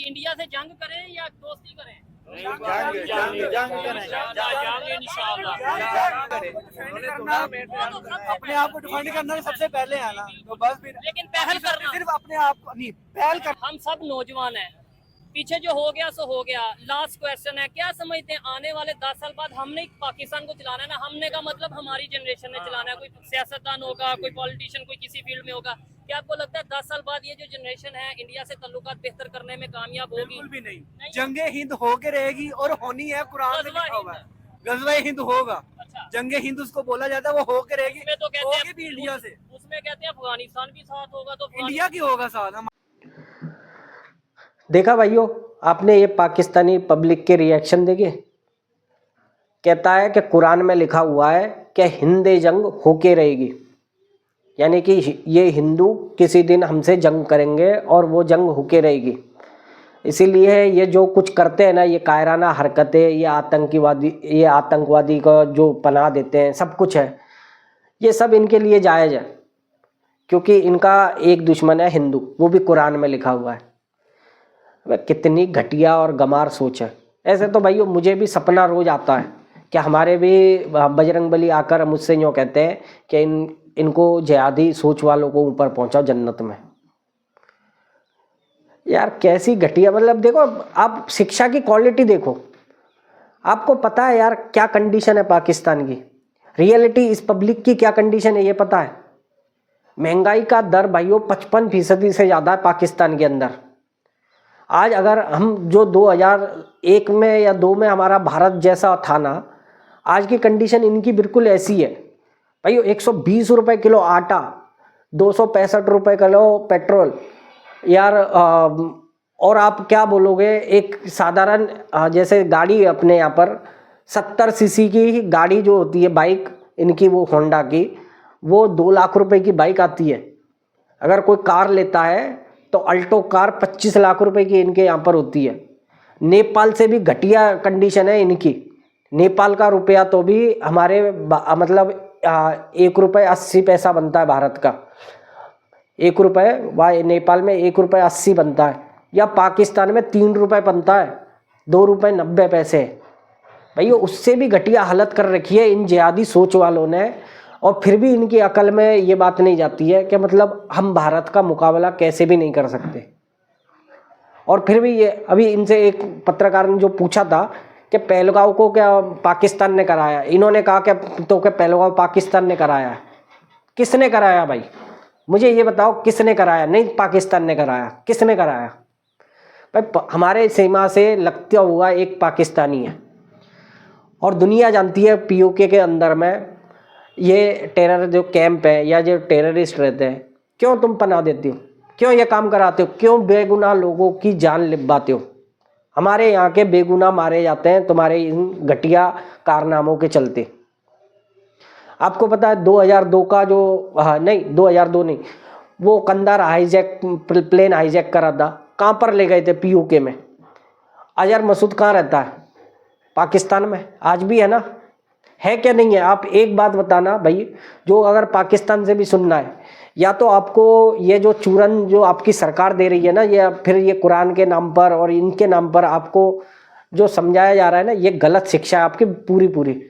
India से जंग करें या दोस्ती करें? अपने आप को डिफेंड करना सबसे पहले है ना, तो बस फिर लेकिन पहल करना सिर्फ अपने आप को नहीं, पहल कर। हम सब नौजवान हैं, पीछे जो हो गया सो हो गया। लास्ट क्वेश्चन है, क्या समझते हैं आने वाले 10 साल बाद हमने पाकिस्तान को चलाना है ना? हमने का मतलब हमारी जनरेशन ने चलाना है। कोई सियासतदान होगा, कोई पॉलिटिशियन, कोई किसी फील्ड में होगा। क्या आपको लगता है 10 साल बाद ये जो जनरेशन है इंडिया से ताल्लुकात बेहतर करने में कामयाब होगी? बिल्कुल भी नहीं। जंगे हिंद होके रहेगी और होनी है, कुरान में लिखा हुआ है गज़वा हिंद होगा। अच्छा, जंगे हिंद उसको बोला जाता है, वो होके रहेगी। उसमें तो कहते होगी हैं भी इंडिया से, उसमें कहते हैं अफगानिस्तान भी साथ होगा, तो इंडिया की होगा साथ। देखा भाइयों आपने ये पाकिस्तानी पब्लिक के रिएक्शन देखे। कहता है कि कुरान में लिखा हुआ है कि हिंद जंग होके रहेगी, यानी कि ये हिंदू किसी दिन हमसे जंग करेंगे और वो जंग होके रहेगी। इसीलिए ये जो कुछ करते हैं ना, ये कायराना हरकतें, ये आतंकवादी का जो पनाह देते हैं, सब कुछ है, ये सब इनके लिए जायज़ है, क्योंकि इनका एक दुश्मन है हिंदू, वो भी कुरान में लिखा हुआ है। वह कितनी घटिया और गमार सोच है। ऐसे तो भाइयों मुझे भी सपना रोज़ आता है कि हमारे भी बजरंगबली आकर मुझसे यूँ कहते हैं कि इनको जिहादी सोच वालों को ऊपर पहुंचाओ जन्नत में। यार कैसी घटिया, मतलब देखो आप शिक्षा की क्वालिटी देखो। आपको पता है यार क्या कंडीशन है पाकिस्तान की, रियलिटी इस पब्लिक की क्या कंडीशन है ये पता है? महंगाई का दर भाइयों 55% से ज़्यादा है पाकिस्तान के अंदर। आज अगर हम जो 2001 में या 2 में हमारा भारत जैसा था ना, आज की कंडीशन इनकी बिल्कुल ऐसी है भाइयों। 120 रुपये किलो आटा, 265 रुपये किलो पेट्रोल यार। और आप क्या बोलोगे, एक साधारण जैसे गाड़ी अपने यहाँ पर 70 सीसी की गाड़ी जो होती है बाइक इनकी, वो होंडा की, वो 2 लाख रुपए की बाइक आती है। अगर कोई कार लेता है तो अल्टो कार 25 लाख रुपए की इनके यहाँ पर होती है। नेपाल से भी घटिया कंडीशन है इनकी। नेपाल का रुपया तो भी हमारे मतलब 1 रुपये 80 पैसा बनता है भारत का। 1 रुपये वहाँ नेपाल में 1 रुपये 80 बनता है, या पाकिस्तान में 3 रुपये बनता है, 2 रुपये 90 पैसे। भाई उससे भी घटिया हालत कर रखी है इन जिहादी सोच वालों ने। और फिर भी इनकी अकल में ये बात नहीं जाती है कि मतलब हम भारत का मुकाबला कैसे भी नहीं कर सकते। और फिर भी ये अभी इनसे एक पत्रकार ने जो पूछा था कि पहलगांव को क्या पाकिस्तान ने कराया, इन्होंने कहा कि तो क्या पहलगांव पाकिस्तान ने कराया है? किसने कराया भाई, मुझे ये बताओ किसने कराया? नहीं पाकिस्तान ने कराया, किसने कराया भाई? हमारे सीमा से लगता हुआ एक पाकिस्तानी है। और दुनिया जानती है पीओके के अंदर में ये टेरर जो कैंप है या जो टेररिस्ट रहते हैं, क्यों तुम पनाह देती हो, क्यों ये काम कराते हो, क्यों बेगुनाह लोगों की जान लिबाते हो? हमारे यहाँ के बेगुनाह मारे जाते हैं तुम्हारे इन घटिया कारनामों के चलते। आपको पता है 2002 का जो 2002 नहीं, वो कंधार हाईजैक प्लेन हाईजैक करा था, कहाँ पर ले गए थे? पीओके में। अजहर मसूद कहाँ रहता है? पाकिस्तान में। आज भी है ना, है क्या नहीं है? आप एक बात बताना भाई, जो अगर पाकिस्तान से भी सुनना है, या तो आपको ये जो चूरन जो आपकी सरकार दे रही है ना, ये फिर ये कुरान के नाम पर और इनके नाम पर आपको जो समझाया जा रहा है ना, ये गलत शिक्षा है आपकी पूरी।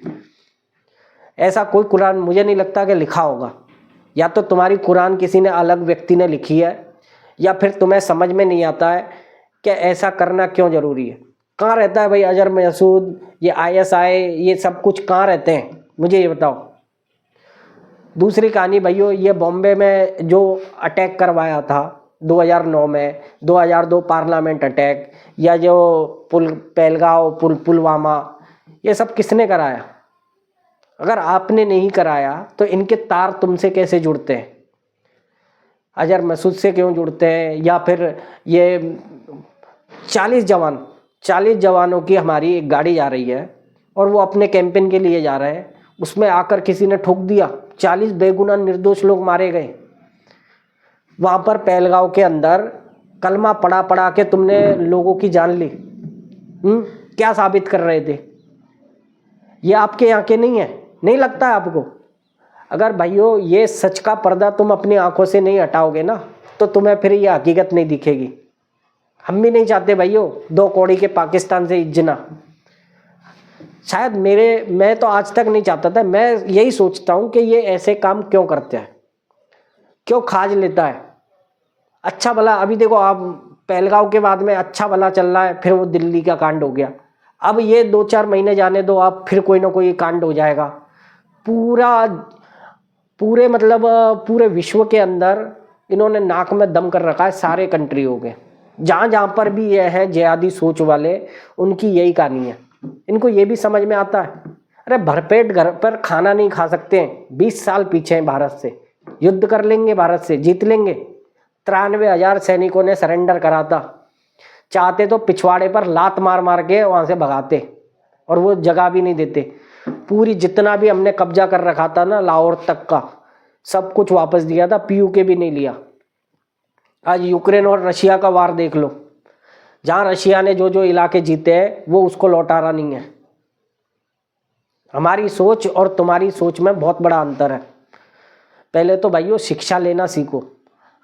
ऐसा कोई कुरान मुझे नहीं लगता कि लिखा होगा। या तो तुम्हारी कुरान किसी ने अलग व्यक्ति ने लिखी है, या फिर तुम्हें समझ में नहीं आता है कि ऐसा करना क्यों ज़रूरी है। कहाँ रहता है भाई अजहर मसूद, ये ISI, ये सब कुछ कहाँ रहते हैं मुझे ये बताओ। दूसरी कहानी भाइयों, ये बॉम्बे में जो अटैक करवाया था 2009 में, 2002 पार्लियामेंट अटैक, या जो पहलगांव पुलवामा, ये सब किसने कराया? अगर आपने नहीं कराया तो इनके तार तुमसे कैसे जुड़ते हैं? अजहर मसूद से क्यों जुड़ते हैं? या फिर ये 40 जवानों की हमारी एक गाड़ी जा रही है और वो अपने कैंपेन के लिए जा रहे हैं, उसमें आकर किसी ने ठोक दिया, 40 बेगुनाह निर्दोष लोग मारे गए। वहाँ पर पहलगांव के अंदर कलमा पढ़ा के तुमने लोगों की जान ली। क्या साबित कर रहे थे? ये आपके यहाँ के नहीं है, नहीं लगता है आपको? अगर भाइयों ये सच का पर्दा तुम अपनी आंखों से नहीं हटाओगे ना, तो तुम्हें फिर ये हकीकत नहीं दिखेगी। हम भी नहीं चाहते भाइयों 2 कौड़ी के पाकिस्तान से इज्जना। शायद मैं तो आज तक नहीं चाहता था। मैं यही सोचता हूँ कि ये ऐसे काम क्यों करते हैं, क्यों खाज लेता है। अच्छा भला अभी देखो आप पहलगांव के बाद में अच्छा भला चल रहा है, फिर वो दिल्ली का कांड हो गया। अब ये 2-4 महीने जाने दो आप, फिर कोई ना कोई कांड हो जाएगा। पूरे विश्व के अंदर इन्होंने नाक में दम कर रखा है सारे कंट्रियों के। जहाँ जहाँ पर भी ये हैं जिहादी सोच वाले, उनकी यही कहानी है। इनको ये भी समझ में आता है, अरे भरपेट घर पर खाना नहीं खा सकते हैं। 20 साल पीछे हैं भारत से, युद्ध कर लेंगे, भारत से जीत लेंगे। 93,000 सैनिकों ने सरेंडर करा था। चाहते तो पिछवाड़े पर लात मार मार के वहाँ से भगाते, और वो जगह भी नहीं देते। पूरी जितना भी हमने कब्जा कर रखा था ना, लाहौर तक का सब कुछ वापस दिया था, पीयूके भी नहीं लिया। आज यूक्रेन और रशिया का वार देख लो, जहाँ रशिया ने जो जो इलाके जीते हैं वो उसको लौटा रहा नहीं है। हमारी सोच और तुम्हारी सोच में बहुत बड़ा अंतर है। पहले तो भाइयों शिक्षा लेना सीखो।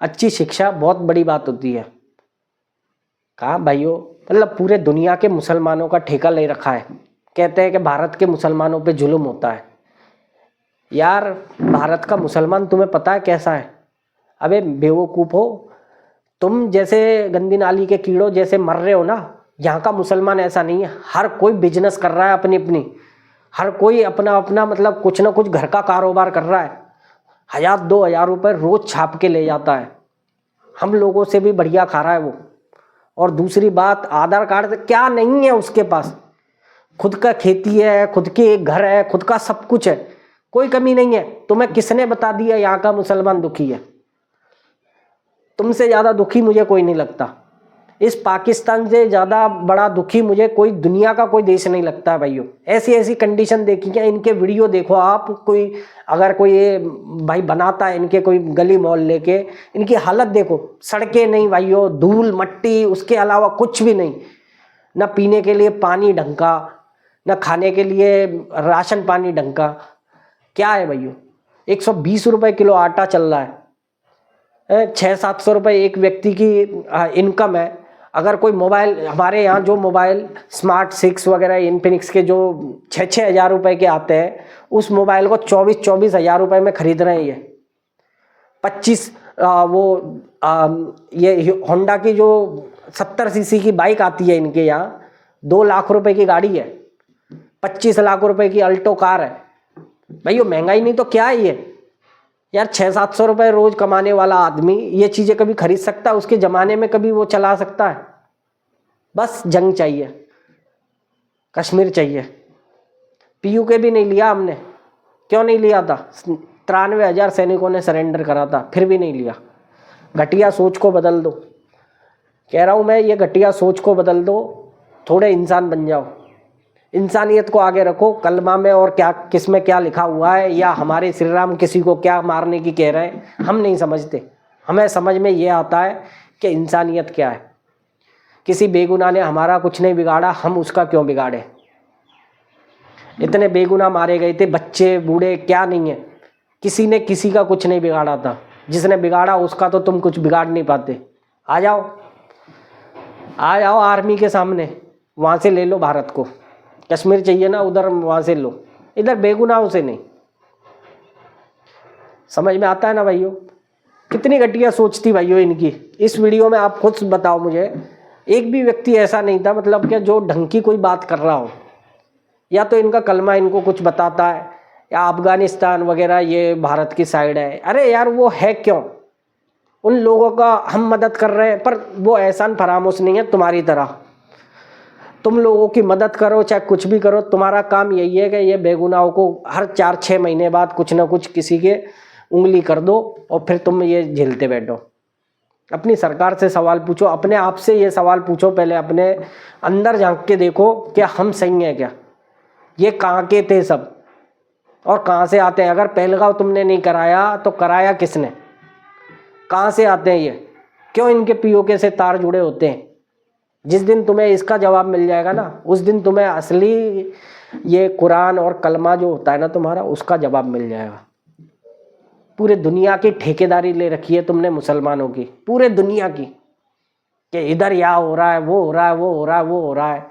अच्छी शिक्षा बहुत बड़ी बात होती है। कहा भाइयों, मतलब पूरे दुनिया के मुसलमानों का ठेका ले रखा है। कहते हैं कि भारत के मुसलमानों पे जुल्म होता है। यार भारत का मुसलमान तुम्हें पता है कैसा है? अबे बेवकूफ़ हो तुम, जैसे गंदी नाली के कीड़ों जैसे मर रहे हो ना। यहाँ का मुसलमान ऐसा नहीं है। हर कोई बिजनेस कर रहा है अपनी अपनी, हर कोई अपना अपना मतलब कुछ ना कुछ घर का कारोबार कर रहा है। 1,000-2,000 रुपये रोज छाप के ले जाता है। हम लोगों से भी बढ़िया खा रहा है वो। और दूसरी बात, आधार कार्ड क्या नहीं है उसके पास। खुद का खेती है, खुद के एक घर है, खुद का सब कुछ है, कोई कमी नहीं है। तुम्हें किसने बता दिया यहाँ का मुसलमान दुखी है? तुमसे ज़्यादा दुखी मुझे कोई नहीं लगता। इस पाकिस्तान से ज़्यादा बड़ा दुखी मुझे कोई दुनिया का कोई देश नहीं लगता है भाइयों। ऐसी ऐसी कंडीशन देखी क्या? इनके वीडियो देखो आप, कोई अगर कोई ये भाई बनाता है इनके कोई गली मोहल्ले के, इनकी हालत देखो। सड़कें नहीं भाइयों, धूल मट्टी, उसके अलावा कुछ भी नहीं। न पीने के लिए पानी ढंग का, न खाने के लिए राशन पानी ढंग का। क्या है भाइयों? 120 रुपये किलो आटा चल रहा है। 600-700 रुपये एक व्यक्ति की इनकम है। अगर कोई मोबाइल, हमारे यहाँ जो मोबाइल स्मार्ट 6 वगैरह इन्फिनिक्स के जो 6-6 हज़ार रुपये के आते हैं, उस मोबाइल को 24-24 हज़ार रुपये में खरीद रहे हैं ये। 25 ये होंडा की जो 70 सीसी की बाइक आती है इनके यहाँ, 2 लाख रुपए की गाड़ी है, 25 लाख रुपए की अल्टो कार है। भाई महंगाई नहीं तो क्या है ये यार? 600-700 रुपये रोज कमाने वाला आदमी ये चीज़ें कभी खरीद सकता है? उसके ज़माने में कभी वो चला सकता है? बस जंग चाहिए, कश्मीर चाहिए। पीयूके भी नहीं लिया हमने। क्यों नहीं लिया था? 93,000 सैनिकों ने सरेंडर करा था, फिर भी नहीं लिया। घटिया सोच को बदल दो, कह रहा हूँ मैं, ये घटिया सोच को बदल दो। थोड़े इंसान बन जाओ, इंसानियत को आगे रखो। कलमा में और क्या किस में क्या लिखा हुआ है, या हमारे श्री राम किसी को क्या मारने की कह रहे हैं, हम नहीं समझते। हमें समझ में ये आता है कि इंसानियत क्या है। किसी बेगुनाह ने हमारा कुछ नहीं बिगाड़ा, हम उसका क्यों बिगाड़े? इतने बेगुनाह मारे गए थे, बच्चे बूढ़े, क्या नहीं है। किसी ने किसी का कुछ नहीं बिगाड़ा था। जिसने बिगाड़ा उसका तो तुम कुछ बिगाड़ नहीं पाते। आ जाओ आर्मी के सामने, वहाँ से ले लो भारत को। कश्मीर चाहिए ना, उधर वहाँ से लो, इधर बेगुनाहों से नहीं। समझ में आता है ना भाइयों? कितनी घटिया सोच थी भाइयों इनकी। इस वीडियो में आप खुद बताओ मुझे, एक भी व्यक्ति ऐसा नहीं था मतलब कि जो ढंग की कोई बात कर रहा हो। या तो इनका कलमा इनको कुछ बताता है, या अफगानिस्तान वगैरह ये भारत की साइड है। अरे यार वो है क्यों? उन लोगों का हम मदद कर रहे हैं, पर वो एहसान फरामोश नहीं है तुम्हारी तरह। तुम लोगों की मदद करो चाहे कुछ भी करो, तुम्हारा काम यही है कि ये बेगुनाहों को हर 4-6 महीने बाद कुछ ना कुछ किसी के उंगली कर दो, और फिर तुम ये झेलते बैठो। अपनी सरकार से सवाल पूछो, अपने आप से ये सवाल पूछो, पहले अपने अंदर झांक के देखो क्या हम सही हैं क्या? ये कहाँ के थे सब और कहाँ से आते हैं? अगर पहलगांव तुमने नहीं कराया तो कराया किसने? कहाँ से आते हैं ये? क्यों इनके पीओके से तार जुड़े होते हैं? जिस दिन तुम्हें इसका जवाब मिल जाएगा ना, उस दिन तुम्हें असली ये कुरान और कलमा जो होता है ना तुम्हारा, उसका जवाब मिल जाएगा। पूरे दुनिया की ठेकेदारी ले रखी है तुमने मुसलमानों की, पूरे दुनिया की, कि इधर यहाँ हो रहा है, वो हो रहा है, वो हो रहा है, वो हो रहा है।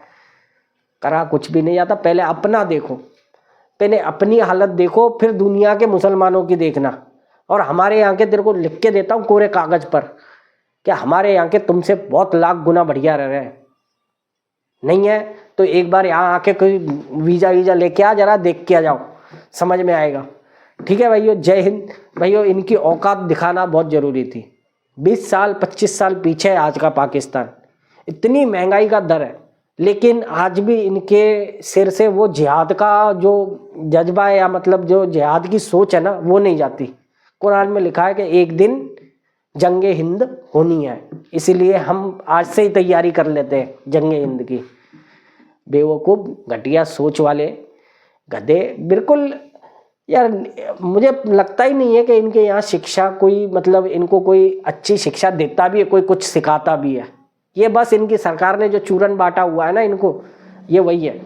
करा कुछ भी नहीं जाता। पहले अपना देखो, पहले अपनी हालत देखो, फिर दुनिया के मुसलमानों की देखना। और हमारे यहाँ के तेरे को लिख के देता हूँ कोरे कागज पर कि हमारे यहाँ के तुमसे बहुत लाख गुना बढ़िया रह रहे हैं। नहीं है तो एक बार यहाँ आके कोई वीजा वीजा लेके आ, जरा देख के आ जाओ, समझ में आएगा। ठीक है भाइयों, जय हिंद। भाइयों इनकी औकात दिखाना बहुत ज़रूरी थी। 20 साल 25 साल पीछे है आज का पाकिस्तान। इतनी महंगाई का दर है, लेकिन आज भी इनके सिर से वो जिहाद का जो जज्बा है, या मतलब जो जिहाद की सोच है ना, वो नहीं जाती। कुरान में लिखा है कि एक दिन जंगे हिंद होनी है, इसीलिए हम आज से ही तैयारी कर लेते हैं जंगे हिंद की। बेवकूफ़, घटिया सोच वाले गधे, बिल्कुल यार। मुझे लगता ही नहीं है कि इनके यहाँ शिक्षा कोई, मतलब इनको कोई अच्छी शिक्षा देता भी है, कोई कुछ सिखाता भी है। ये बस इनकी सरकार ने जो चूरन बांटा हुआ है ना इनको, ये वही है।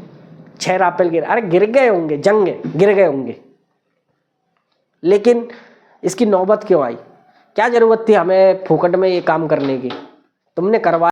6 राफेल गिर, अरे गिर गए होंगे, जंग गिर गए होंगे, लेकिन इसकी नौबत क्यों आई? क्या ज़रूरत थी हमें फोकट में ये काम करने की? तुमने करवा